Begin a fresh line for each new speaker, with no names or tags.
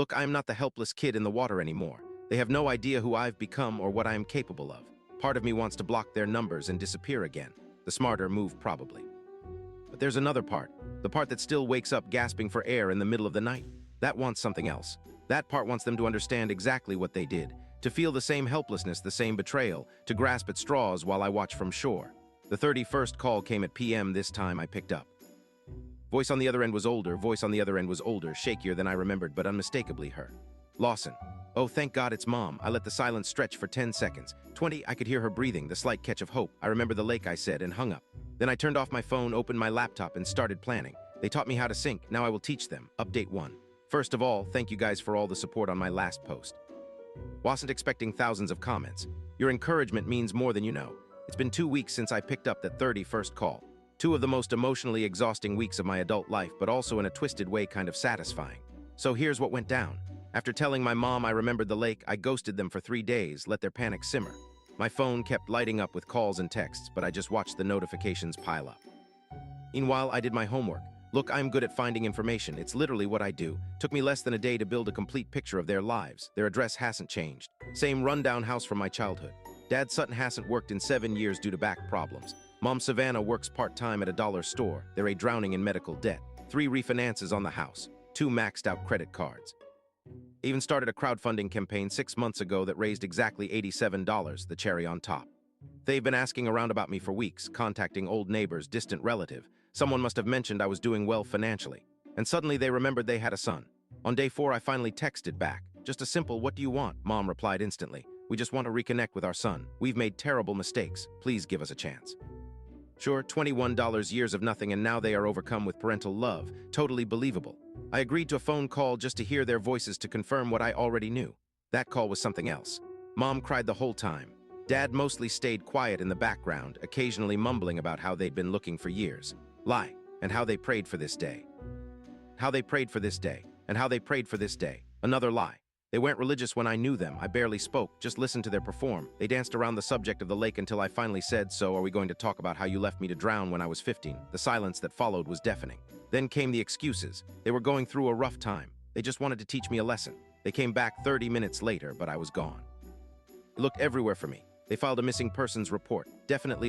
Look, I am not the helpless kid in the water anymore. They have no idea who I've become or what I am capable of. Part of me wants to block their numbers and disappear again. The smarter move, probably. But there's another part. The part that still wakes up gasping for air in the middle of the night. That wants something else. That part wants them to understand exactly what they did. To feel the same helplessness, the same betrayal. To grasp at straws while I watch from shore. The 31st call came at PM this time I picked up. Voice on the other end was older, shakier than I remembered, but unmistakably her. Lawson. Oh, thank God it's Mom. I let the silence stretch for 10 seconds. 20, I could hear her breathing, the slight catch of hope. I remember the lake, I said, and hung up. Then I turned off my phone, opened my laptop, and started planning. They taught me how to sink. Now I will teach them. Update 1. First of all, thank you guys for all the support on my last post. Wasn't expecting thousands of comments. Your encouragement means more than you know. It's been 2 weeks since I picked up that 31st call. 2 of the most emotionally exhausting weeks of my adult life, but also in a twisted way kind of satisfying. So here's what went down. After telling my mom I remembered the lake, I ghosted them for 3 days, let their panic simmer. My phone kept lighting up with calls and texts, but I just watched the notifications pile up. Meanwhile, I did my homework. Look, I'm good at finding information. It's literally what I do. Took me less than a day to build a complete picture of their lives. Their address hasn't changed. Same rundown house from my childhood. Dad Sutton hasn't worked in 7 years due to back problems. Mom Savannah works part-time at a dollar store. They're drowning in medical debt. 3 refinances on the house. 2 maxed-out credit cards. Even started a crowdfunding campaign 6 months ago that raised exactly $87, the cherry on top. They've been asking around about me for weeks, contacting old neighbors, distant relative. Someone must have mentioned I was doing well financially. And suddenly they remembered they had a son. On day 4, I finally texted back. Just a simple, "What do you want?" Mom replied instantly. "We just want to reconnect with our son. We've made terrible mistakes. Please give us a chance." Sure, $21, years of nothing, and now they are overcome with parental love. Totally believable. I agreed to a phone call just to hear their voices to confirm what I already knew. That call was something else. Mom cried the whole time. Dad mostly stayed quiet in the background, occasionally mumbling about how they'd been looking for years. Lie, and how they prayed for this day. How they prayed for this day, and how they prayed for this day. Another lie. They weren't religious when I knew them. I barely spoke, just listened to their perform. They danced around the subject of the lake until I finally said, "So are we going to talk about how you left me to drown when I was 15? The silence that followed was deafening. Then came the excuses. They were going through a rough time. They just wanted to teach me a lesson. They came back 30 minutes later, but I was gone. It looked everywhere for me. They filed a missing persons report. Definitely a